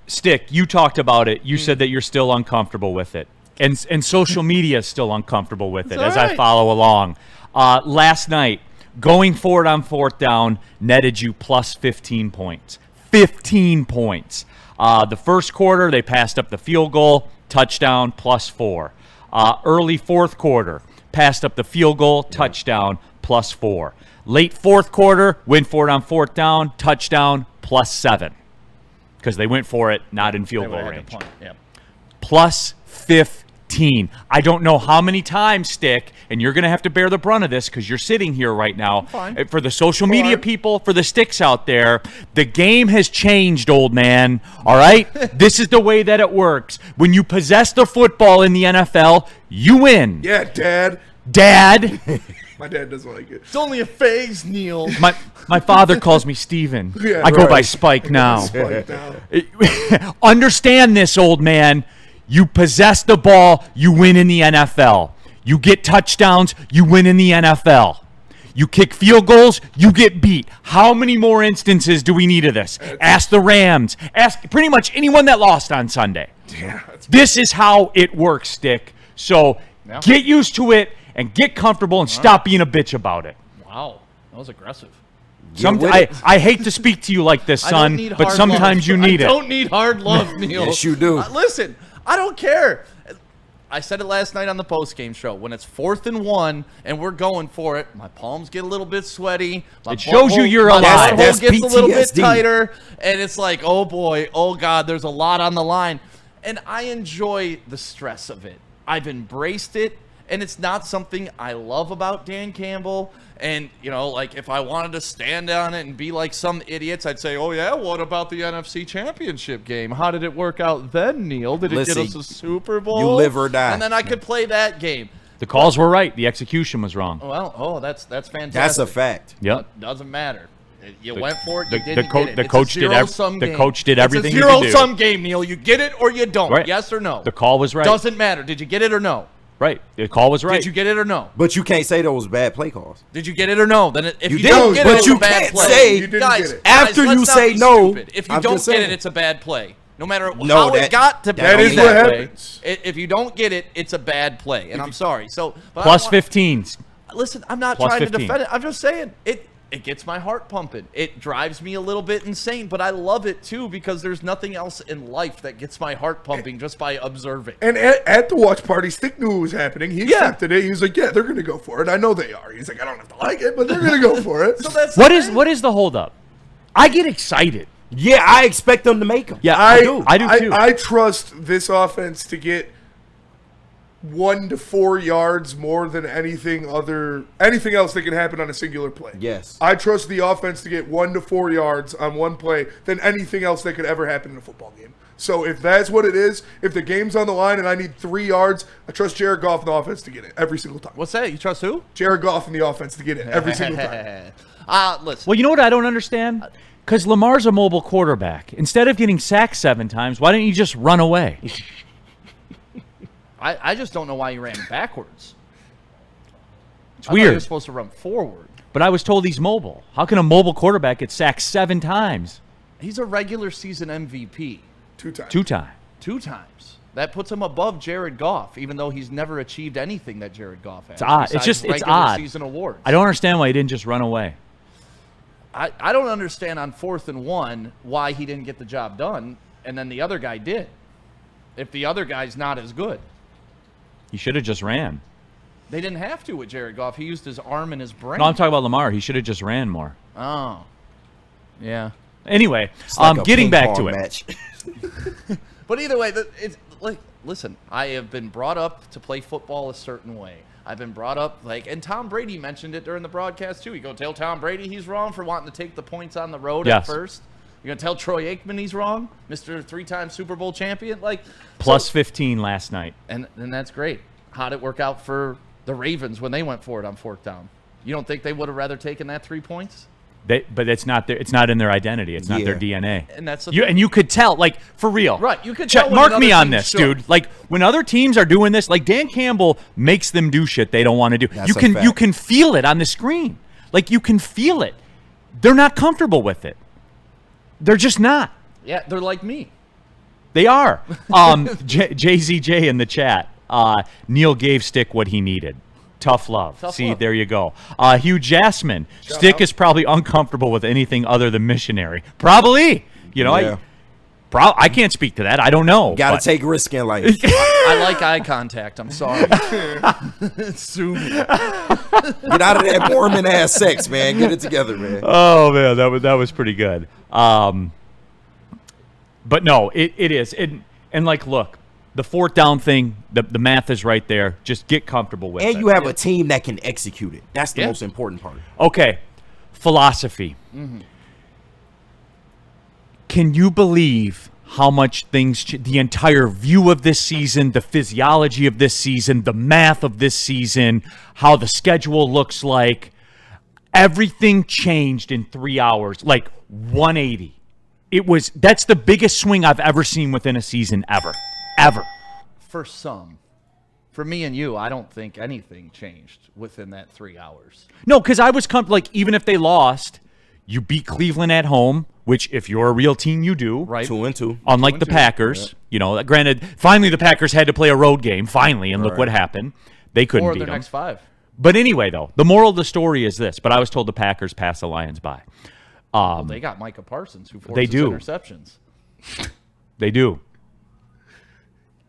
Stick, you talked about it. You said that you're still uncomfortable with it. And social media is still uncomfortable with it as I follow along. Last night, going forward on fourth down netted you plus 15 points. 15 points. The first quarter, they passed up the field goal, touchdown, plus 4. Early fourth quarter, passed up the field goal, touchdown, plus 4. Late fourth quarter, went for it on fourth down, touchdown, plus 7. Because they went for it, not in field goal range. Plus 15. I don't know how many times, Stick, and you're going to have to bear the brunt of this because you're sitting here right now. For the social media people, for the Sticks out there, the game has changed, old man. All right? This is the way that it works. When you possess the football in the NFL, you win. Yeah, Dad. My dad doesn't like it. It's only a phase, Neil. My father calls me Steven. Yeah, I go by Spike now. Understand this, old man. You possess the ball, you win in the NFL. You get touchdowns, you win in the NFL. You kick field goals, you get beat. How many more instances do we need of this? Ask the Rams. Ask pretty much anyone that lost on Sunday. Yeah, this is how it works, Stick. So get used to it and get comfortable and stop being a bitch about it. Wow, that was aggressive. I hate to speak to you like this, son, but sometimes you need it. I don't need hard love, Neil. Yes, you do. Listen, I don't care. I said it last night on the postgame show. When it's 4th and 1 and we're going for it, my palms get a little bit sweaty. It shows you you're alive. My gets PTSD. A little bit tighter, and it's like, oh boy, oh God, there's a lot on the line. And I enjoy the stress of it. I've embraced it. And it's not something I love about Dan Campbell. And, you know, like if I wanted to stand on it and be like some idiots, I'd say, oh, yeah, what about the NFC Championship game? How did it work out then, Neil? Did it get us a Super Bowl? You live or die. And then I could play that game. The calls were right. The execution was wrong. Well, that's fantastic. That's a fact. Yep. Doesn't matter. You went for it. You didn't get it. The coach did everything. It's a zero-sum game, Neil. You get it or you don't. Right. Yes or no. The call was right. Doesn't matter. Did you get it or no? Right. The call was right. Did you get it or no? But you can't say those bad play calls. Did you get it or no? Then if you don't get it, it's a bad play. Say you didn't guys, get it. After you say no. If you don't get it, it's a bad play. No matter how it got to that is that what play, happens. if you don't get it, it's a bad play. And I'm sorry. So plus 15. Listen, I'm not trying to defend it. I'm just saying it gets my heart pumping. It drives me a little bit insane, but I love it too because there's nothing else in life that gets my heart pumping just by observing. And at the watch party, Stick knew what was happening. He accepted it. He was like, yeah, they're going to go for it. I know they are. He's like, I don't have to like it, but they're going to go for it. So that's what is the holdup? I get excited. Yeah, I expect them to make them. Yeah, I do too. I trust this offense to get 1 to 4 yards more than anything else that can happen on a singular play. Yes. I trust the offense to get 1 to 4 yards on one play than anything else that could ever happen in a football game. So if that's what it is, if the game's on the line and I need 3 yards, I trust Jared Goff and the offense to get it every single time. What's that? You trust who? Jared Goff and the offense to get it every single time. Listen. Well, you know what I don't understand? Because Lamar's a mobile quarterback. Instead of getting sacked 7 times, why don't you just run away? I just don't know why you ran backwards. It's I weird. thought you were supposed to run forward. But I was told he's mobile. How can a mobile quarterback get sacked 7 times? He's a regular season MVP. 2 times. 2 times. 2 times. That puts him above Jared Goff, even though he's never achieved anything that Jared Goff has. It's odd. It's regular odd. Season awards. I don't understand why he didn't just run away. I don't understand on 4th and 1 why he didn't get the job done, and then the other guy did. If the other guy's not as good. He should have just ran. They didn't have to with Jared Goff. He used his arm and his brain. No, I'm talking about Lamar. He should have just ran more. Oh. Yeah. Anyway, like getting back to match. it. But either way, listen, I have been brought up to play football a certain way. I've been brought up, and Tom Brady mentioned it during the broadcast, too. You go tell Tom Brady he's wrong for wanting to take the points on the road at first. You're going to tell Troy Aikman he's wrong, Mr. 3-time Super Bowl champion? Plus 15 last night. And that's great. How'd it work out for the Ravens when they went for it on 4th down? You don't think they would have rather taken that 3 points? But it's not in their identity. It's not their DNA. And that's you could tell, for real. Right. You could tell. Mark me on this, dude. When other teams are doing this, Dan Campbell makes them do shit they don't want to do. That's you can feel it on the screen. You can feel it. They're not comfortable with it. They're just not. Yeah, they're like me. They are. JZJ in the chat. Neil gave Stick what he needed. Tough love. See, there you go. Hugh Jasmine. Stick is probably uncomfortable with anything other than missionary. Probably. You know, Yeah. I can't speak to that. I don't know. Gotta take risk in life. I like eye contact. I'm sorry. Sue me. Get out of that Mormon ass sex, man. Get it together, man. Oh man, that was pretty good. But no, it is. And like, look, the fourth down thing, the math is right there. Just get comfortable with it. And you have a team that can execute it. That's the most important part. Okay, philosophy. Mm-hmm. Can you believe how much things, the entire view of this season, the physiology of this season, the math of this season, how the schedule looks like, everything changed in 3 hours, like 180. That's the biggest swing I've ever seen within a season ever. For some. For me and you, I don't think anything changed within that 3 hours. No, because I was like, even if they lost, you beat Cleveland at home, which if you're a real team, you do. Right. 2-2. Unlike the Packers, you know, granted, finally the Packers had to play a road game, finally, and look what happened. They couldn't Or beat their them. next 5. But anyway, though, the moral of the story is this, but I was told the Packers passed the Lions by. Well, they got Micah Parsons, who forces They do. interceptions. They do.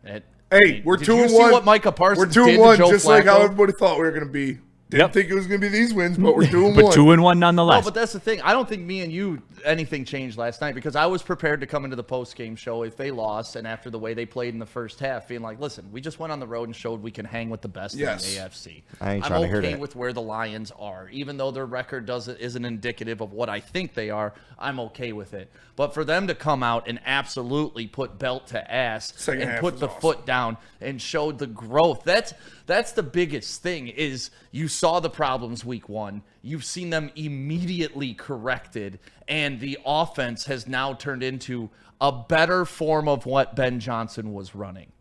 Hey, we're Did 2 you and see 1. what Micah Parsons We're 2 did and to 1, Joe just like how Flacco? everybody thought we were going to be. Didn't think it was going to be these wins, but we're 2 and 1. But 2-1 No, nonetheless. but that's the thing. I don't think me and you, anything changed last night because I was prepared to come into the post-game show if they lost and after the way they played in the first half, being like, listen, we just went on the road and showed we can hang with the best Yes. in the AFC. I ain't I'm trying to hear okay that. with where the Lions are. Even though their record isn't indicative of what I think they are, I'm okay with it. But for them to come out and absolutely put belt to ass Second and half put was the awesome. foot down and showed the growth, that's the biggest thing is you saw the problems week 1. You've seen them immediately corrected, and the offense has now turned into a better form of what Ben Johnson was running.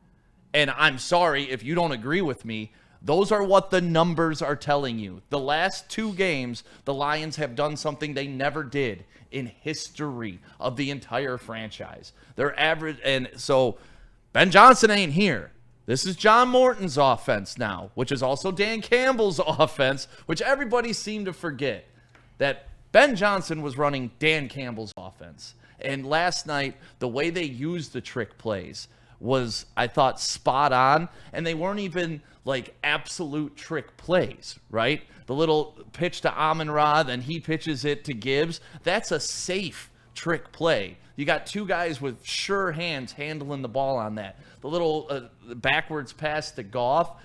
And I'm sorry if you don't agree with me. Those are what the numbers are telling you. The last 2 games, the Lions have done something they never did in history of the entire franchise. They're average, and so Ben Johnson ain't here. This is John Morton's offense now, which is also Dan Campbell's offense, which everybody seemed to forget that Ben Johnson was running Dan Campbell's offense. And last night, the way they used the trick plays was, I thought, spot on. And they weren't even like absolute trick plays, right? The little pitch to Amon-Ra, then he pitches it to Gibbs. That's a safe trick play. You got 2 guys with sure hands handling the ball on that. The little backwards pass to Goff,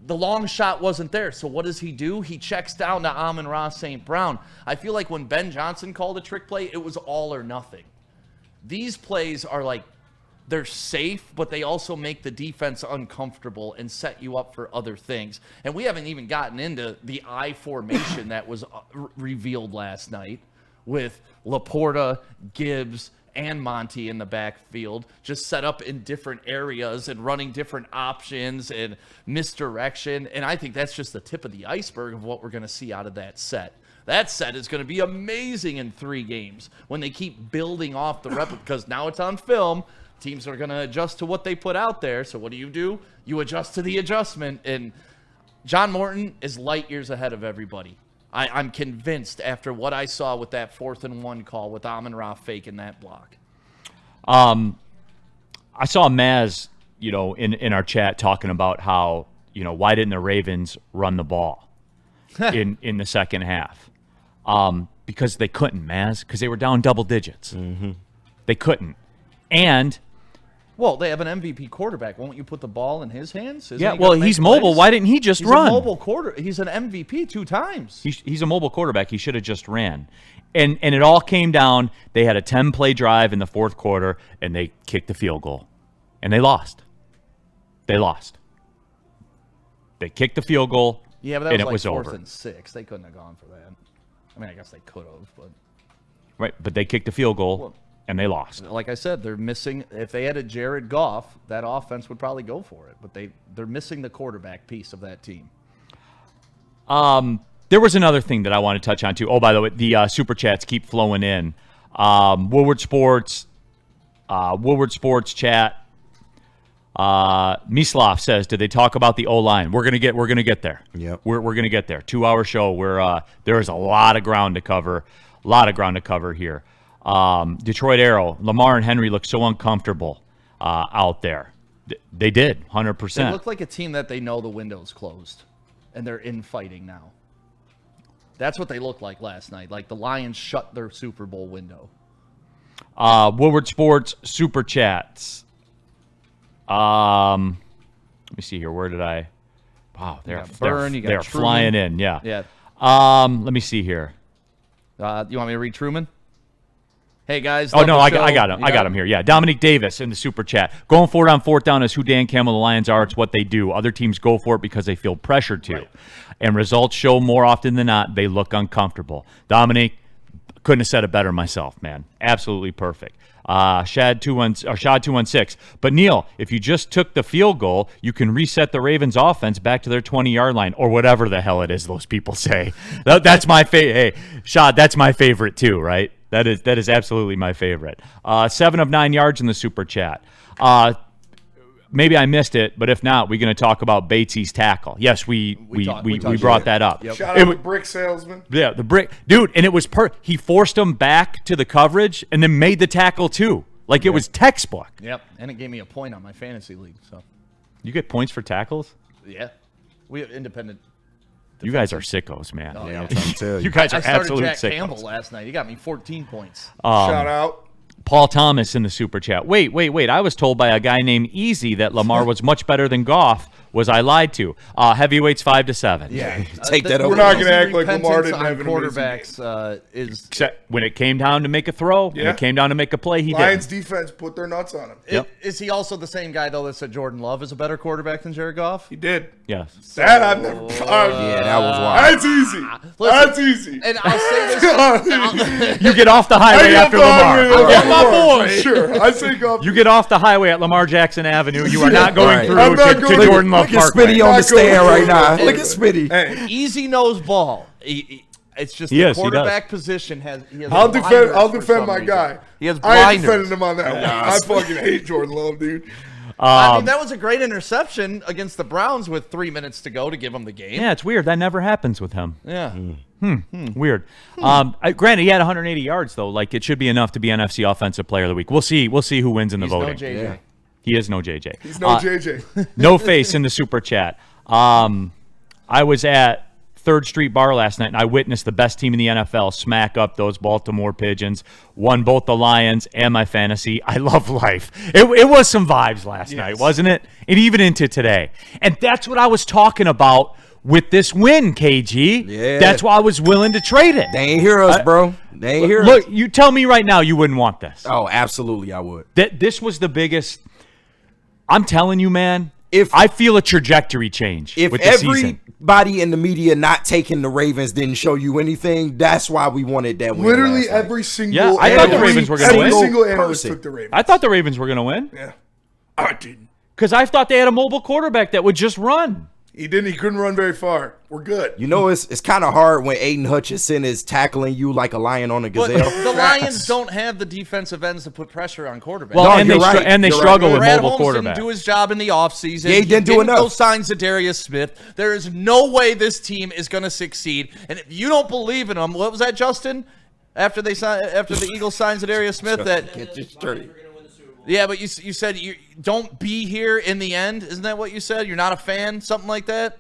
the long shot wasn't there. So what does he do? He checks down to Amon-Ra St. Brown. I feel like when Ben Johnson called a trick play, it was all or nothing. These plays are like, they're safe, but they also make the defense uncomfortable and set you up for other things. And we haven't even gotten into the I formation that was revealed last night with Laporta, Gibbs, and Monty in the backfield, just set up in different areas and running different options and misdirection. And I think that's just the tip of the iceberg of what we're going to see out of that set. That set is going to be amazing in 3 games when they keep building off the rep, because now it's on film. Teams are going to adjust to what they put out there. So what do? You adjust to the adjustment. And John Morton is light years ahead of everybody. I'm convinced after what I saw with that 4th and 1 call with Amon-Ra faking that block. I saw Maz, in our chat talking about how, why didn't the Ravens run the ball in the second half? Because they couldn't, Maz, because they were down double digits. Mm-hmm. They couldn't. And well, they have an MVP quarterback. Won't you put the ball in his hands? He's mobile. Why didn't he just run? He's a mobile quarter. He's an MVP 2 times. He's a mobile quarterback. He should have just ran. And it all came down. They had a 10-play drive in the fourth quarter, and they kicked the field goal. And they lost. They kicked the field goal, yeah, but that and it was was like 4th over. and 6. They couldn't have gone for that. I mean, I guess they could have, but... Right, but they kicked the field goal, and they lost. Like I said, they're missing. If they had a Jared Goff, that offense would probably go for it. But they're missing the quarterback piece of that team. There was another thing that I want to touch on too. Oh, by the way, the super chats keep flowing in. Woodward Sports, Woodward Sports chat. Mislav says, did they talk about the O-line? We're gonna get there. Yep. We're gonna get there. 2-hour show where there is a lot of ground to cover. A lot of ground to cover here. Detroit Arrow, Lamar and Henry look so uncomfortable out there. They did, 100%. They look like a team that they know the window's closed, and they're infighting now. That's what they looked like last night. Like the Lions shut their Super Bowl window. Woodward Sports Super Chats. Let me see here. Where did I? Wow, they're flying in. Yeah. Yeah. Let me see here. You want me to read Truman? Hey guys. Oh no, I got him. I got him here. Yeah, Dominic Davis in the super chat. Going for it on fourth down is who Dan Campbell the Lions are. It's what they do. Other teams go for it because they feel pressured to, and results show more often than not they look uncomfortable. Dominic, couldn't have said it better myself, man. Absolutely perfect. Shad 216. But Neil, if you just took the field goal, you can reset the Ravens offense back to their 20-yard line or whatever the hell it is those people say. That's my favorite. Hey, Shad, that's my favorite too, right? That is absolutely my favorite. 7 of 9 yards in the super chat. Maybe I missed it, but if not, we're going to talk about Batesy's tackle. Yes, we brought that up. Yep. Shout out to Brick Salesman. Yeah, the brick dude, and it was he forced him back to the coverage and then made the tackle too. Like it was textbook. Yep, and it gave me a point on my fantasy league. So you get points for tackles? Yeah, we have independent. You guys are sickos, man. Oh, Yeah, I'm trying to tell you. You guys are I started absolute Jack sickos. Campbell last night. He got me 14 points. Shout out. Paul Thomas in the super chat. Wait. I was told by a guy named Easy that Lamar was much better than Goff. Was I lied to? Heavyweights 5 to 7. Yeah, Take that We're over. not going to act like repentance Lamar didn't on have an amazing quarterbacks is Except when it came down to make a throw, when Yeah. it came down to make a play, he Lions did. defense put their nuts on him. Yep. Is he also the same guy though that said Jordan Love is a better quarterback than Jared Goff? He did. Yes. That I've never. Yeah, that was wild. That's easy. Listen, That's easy. And I'll say this. You get off the highway after Lamar. I get my boy. Sure, I say Goff. You get off the highway at Lamar Jackson Avenue. You are not going Right. through I'm not to going- Jordan Love Look at Parkway. Smitty on the Not going stand right through. now. Look at Smitty. Hey, Easy nose ball. It's just He the is, he does. quarterback position has. He has I'll blinders for defend some my reason. guy. He has I ain't blinders. defending him on that one. I fucking hate Jordan Love, dude. I mean, that was a great interception against the Browns with 3 minutes to go to give them the game. Yeah, it's weird. That never happens with him. Yeah. Weird. Granted, he had 180 yards though. Like it should be enough to be NFC Offensive Player of the Week. We'll see. We'll see who wins in the He's no voting. JJ. Yeah. He is no JJ. He's no JJ. No face in the super chat. I was at 3rd Street Bar last night, and I witnessed the best team in the NFL smack up those Baltimore Pigeons. Won both the Lions and my fantasy. I love life. It was some vibes last night, wasn't it? And even into today. And that's what I was talking about with this win, KG. Yeah. That's why I was willing to trade it. They ain't hear us, bro. They ain't hear us. Look, you tell me right now you wouldn't want this. Oh, absolutely, I would. This was the biggest. I'm telling you, man. If I feel a trajectory change If with the season. everybody in the media not taking the Ravens didn't show you anything, that's why we wanted that win. Literally last night. every single. Yeah, I thought the every- Ravens were gonna every win. single analyst Person. took the Ravens. I thought the Ravens were going to win Yeah, I didn't. because I thought they had a mobile quarterback that would just run. He didn't. He couldn't run very far. We're good. You know, it's kind of hard when Aiden Hutchinson is tackling you like a lion on a But gazelle. the Lions don't have the defensive ends to put pressure on quarterbacks. Well, No, and you're they right. and they You're struggle right. with Brad mobile Holmes quarterback. didn't do his job in the offseason. Yeah, he didn't do enough. Go sign Zadarius Smith. There is no way this team is going to succeed. And if you don't believe in them, what was that, Justin? After the Eagles signed Zadarius Smith, Get you straight. yeah, but you said you don't be here in the end. Isn't that what you said? You're not a fan, something like that.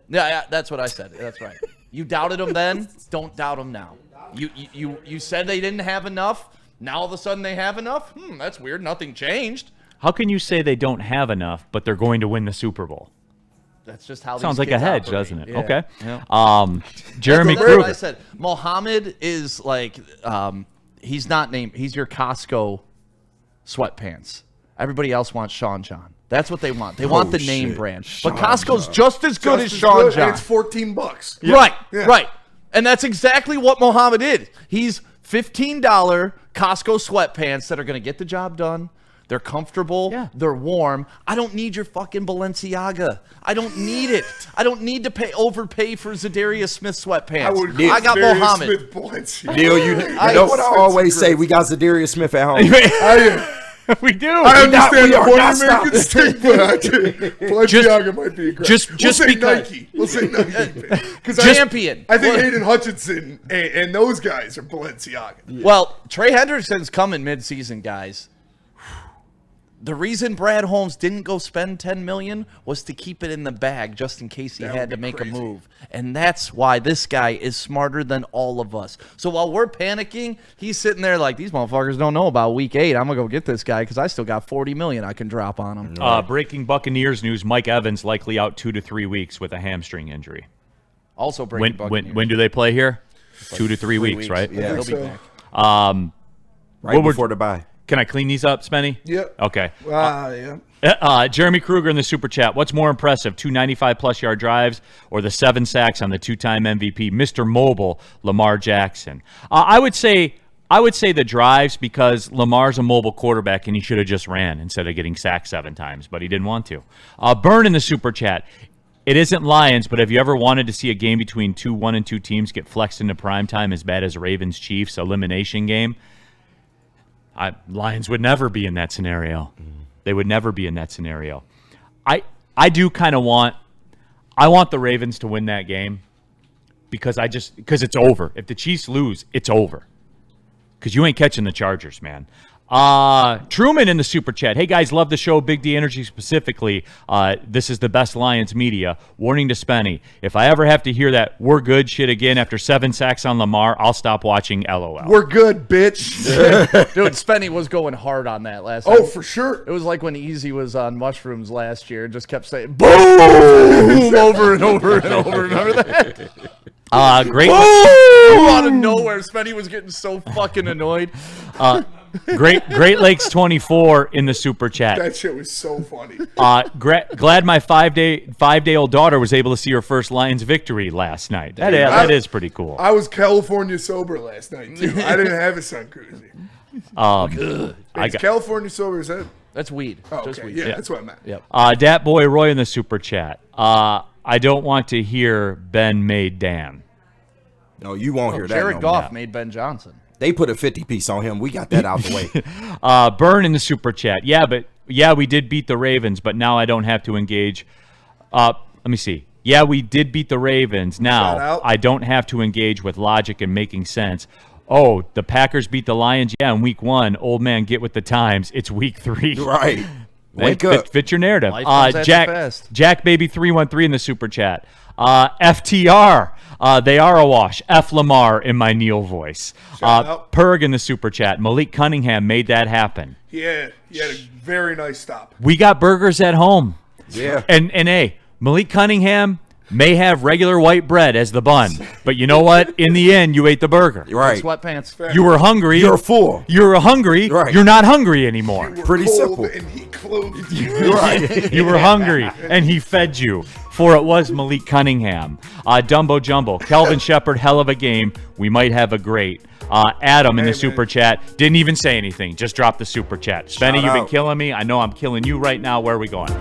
Yeah, that's what I said. That's right. You doubted them then. Don't doubt them now. You said they didn't have enough. Now all of a sudden they have enough. That's weird. Nothing changed. How can you say they don't have enough, but they're going to win the Super Bowl? That's just how. Sounds these like a kids hedge, operate. doesn't it? Yeah. Okay. Yeah. Jeremy That's what I Kruger. said. Mohammed is like he's not named. He's your Costco sweatpants. Everybody else wants Sean John. That's what they want. They want the name shit. brand. Sean But Costco's John. just as good Just as as Sean good, John. and it's $14. Right, Yeah. right. And that's exactly what Mohammed did. He's $15 Costco sweatpants that are going to get the job done. They're comfortable. Yeah. They're warm. I don't need your fucking Balenciaga. I don't need it. I don't need to overpay for Zadarius Smith sweatpants. I got Mohammed. Neil, you know what I always say? We got Zadarius Smith at home. We do. I understand we are the not Puerto American state, but Balenciaga might be aggressive. just we'll say because- Nike. We'll say Nike. Because Champion. I think Hayden Hutchinson and those guys are Balenciaga. Well, Trey Hendrickson's coming mid-season, guys. The reason Brad Holmes didn't go spend $10 million was to keep it in the bag just in case he had to make a move. And that's why this guy is smarter than all of us. So while we're panicking, he's sitting there like, these motherfuckers don't know about week 8. I'm going to go get this guy because I still got $40 million I can drop on him. Breaking Buccaneers news, Mike Evans likely out 2 to 3 weeks with a hamstring injury. Also breaking Buccaneers. When do they play here? 2 to 3 weeks, right? Yeah, he'll be so. back. Right before the bye. Can I clean these up, Spenny? Yep. Okay. Yeah. Jeremy Kruger in the Super Chat. What's more impressive, 2 95-plus yard drives or the 7 sacks on the 2-time MVP, Mr. Mobile, Lamar Jackson? I would say the drives because Lamar's a mobile quarterback and he should have just ran instead of getting sacked 7 times, but he didn't want to. Burn in the Super Chat. It isn't Lions, but have you ever wanted to see a game between 2 1-2 teams get flexed into primetime as bad as Ravens-Chiefs elimination game? Lions would never be in that scenario. They would never be in that scenario. I do kind of want the Ravens to win that game because it's over. If the Chiefs lose, it's over. Because you ain't catching the Chargers, man. Truman in the Super Chat. Hey, guys, love the show. Big D Energy specifically. This is the best Lions media. Warning to Spenny. If I ever have to hear that we're good shit again after 7 sacks on Lamar, I'll stop watching LOL. We're good, bitch. Dude, Spenny was going hard on that last Oh, time. for sure. It was like when Easy was on mushrooms last year and just kept saying boom over and over and over. Remember that? Great. Boom! Out of nowhere, Spenny was getting so fucking annoyed. Great Lakes 24 in the Super Chat. That shit was so funny. Glad my 5-day-old daughter was able to see her first Lions victory last night. That is pretty cool. I was California sober last night, too. I didn't have a son cruising. It's California sober, is that? That's weed. Oh, Just okay. weed. Yeah, that's what I meant. Yep. Dat Boy Roy in the Super Chat. I don't want to hear Ben made Dan. No, you won't hear that. Jared no Goff more. made Ben Johnson. They put a 50-piece on him. We got that out the way. Burn in the Super Chat. Yeah, we did beat the Ravens, but now I don't have to engage. Let me see. Yeah, we did beat the Ravens. Now I don't have to engage with logic and making sense. Oh, the Packers beat the Lions. Yeah, in week 1. Old man, get with the times. It's week 3. Right. Wake up. Fit your narrative. Life comes at you fast. Jack Baby 313 in the Super Chat. FTR. They are a wash. F Lamar in my Neil voice. Perg in the Super Chat. Malik Cunningham made that happen. Yeah, he had a very nice stop. We got burgers at home. Yeah. And hey, Malik Cunningham may have regular white bread as the bun, but you know what? In the end, you ate the burger. Right. Sweatpants. You were hungry. You're full. You're hungry. Right. You're not hungry anymore. You were Pretty cold simple. And he clothed you. Right. You were hungry, and he fed you. For it was Malik Cunningham. Dumbo Jumbo. Kelvin Shepard, hell of a game. We might have a great. Adam in the Super Chat. Didn't even say anything. Just dropped the Super Chat. Spenny, you've been killing me. I know I'm killing you right now. Where are we going?